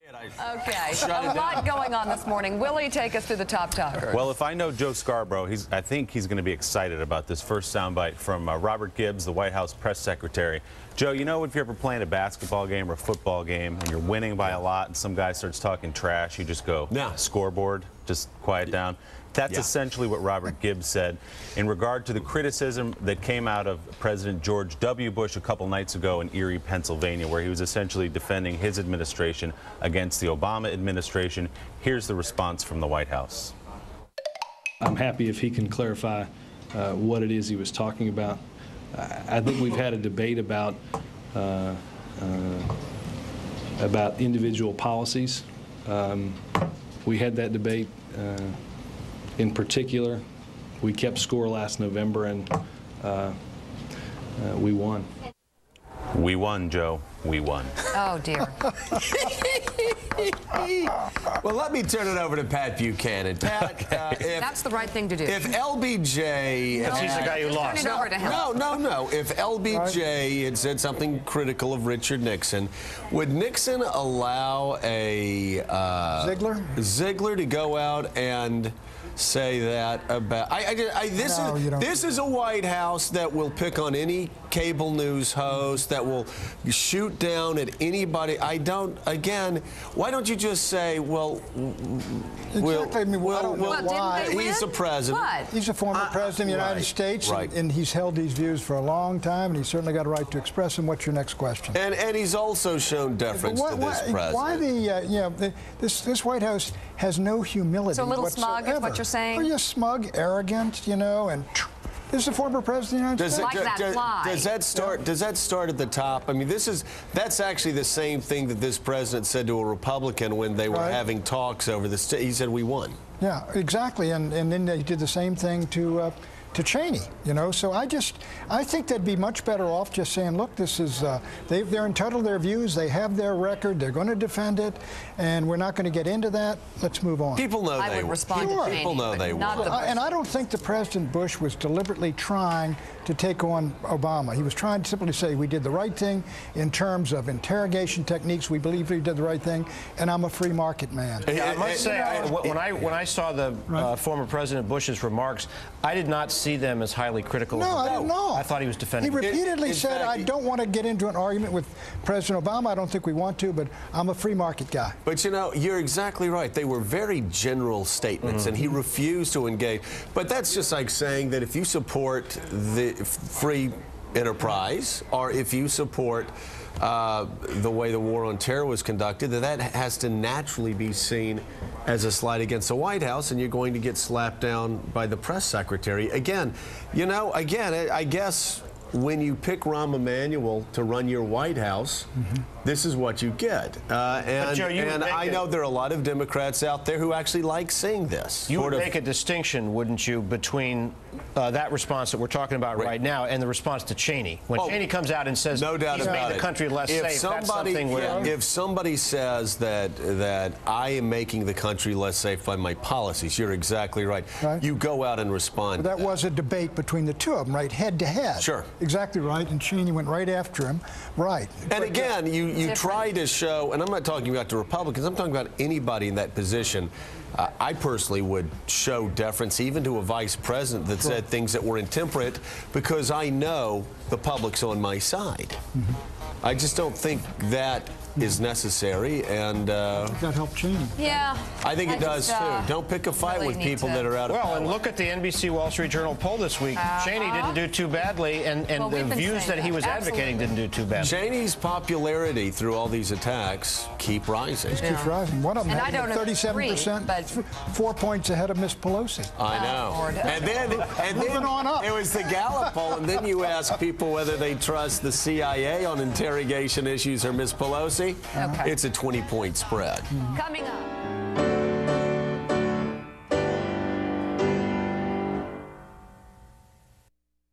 Okay, a lot going on this morning. Willie, take us through the top talkers. Well, if I know Joe Scarborough, I think he's going to be excited about this first soundbite from Robert Gibbs, the White House press secretary. Joe, you know if you're ever playing a basketball game or a football game and you're winning by a lot and some guy starts talking trash, you just go, scoreboard, just quiet down. That's essentially what Robert Gibbs said in regard to the criticism that came out of President George W. Bush a couple nights ago in Erie, Pennsylvania, where he was essentially defending his administration against the Obama administration. Here's the response from the White House. I'm happy if he can clarify what it is he was talking about. I think we've had a debate about individual policies. We had that debate. In particular, we kept score last November, and we won. We won, Joe. We won. Oh, dear. Well, let me turn it over to Pat Buchanan. Pat, that's the right thing to do. If LBJ... Because he's the guy who lost. Turn it over to him. No. If LBJ had said something critical of Richard Nixon, would Nixon allow a... Ziegler to go out and say that about... This is a White House that will pick on any cable news host, that will shoot down at anybody. Again, why don't you just say, well, he's the president. What? He's a former president of the United States, and he's held these views for a long time, and he's certainly got a right to express them. What's your next question? And he's also shown deference to this president. Why this White House has no humility So a little whatsoever. smug is what you're saying? Oh, yeah, smug, arrogant, you know, and this is a former president of the United States. Does that start at the top? I mean, that's actually the same thing that this president said to a Republican when they were having talks over this. He said, we won. Yeah, exactly, and then they did the same thing to Cheney, you know. So I think they'd be much better off just saying, look, this is they're entitled to their views, they have their record, they're going to defend it, and we're not going to get into that. Let's move on. People know I they would respond to Cheney, people know they will. And I don't think the President Bush was deliberately trying to take on Obama. He was trying to simply say we did the right thing in terms of interrogation techniques. We believe we did the right thing, and I'm a free market man. Yeah, I must say, when I saw the former President Bush's remarks, I did not see them as highly critical. No, I don't know. I thought he was defending. He repeatedly said, I don't want to get into an argument with President Obama. I don't think we want to, but I'm a free market guy. But, you know, you're exactly right. They were very general statements, and he refused to engage. But that's just like saying that if you support the free enterprise, or if you support the way the war on terror was conducted, that has to naturally be seen as a slight against the White House, and you're going to get slapped down by the press secretary. Again, you know, I guess when you pick Rahm Emanuel to run your White House, this is what you get. And I know there are a lot of Democrats out there who actually like seeing this. You would make a distinction, wouldn't you, between that response that we're talking about right now and the response to Cheney. When Cheney comes out and says he's made the country less safe, that's something where... If somebody says that I am making the country less safe by my policies, you're exactly right. You go out and respond. That was a debate between the two of them, right, head to head. Sure. Exactly right, and Cheney went right after him. Right. And again, you try to show, and I'm not talking about the Republicans, I'm talking about anybody in that position. I personally would show deference even to a vice president that said things that were intemperate, because I know the public's on my side. I just don't think that is necessary, and that helped Cheney. Yeah, I think it does too. Don't pick a fight with people that are out of power. Well, and look at the NBC Wall Street Journal poll this week. Cheney didn't do too badly, and the views that he was advocating didn't do too badly. Cheney's popularity through all these attacks keep rising. It keeps rising. One of them had 37%, but 4 points ahead of Miss Pelosi. I know. And then moving on up. It was the Gallup poll, and then you ask people whether they trust the CIA on interrogation issues or Miss Pelosi. It's a 20-point spread. Coming up.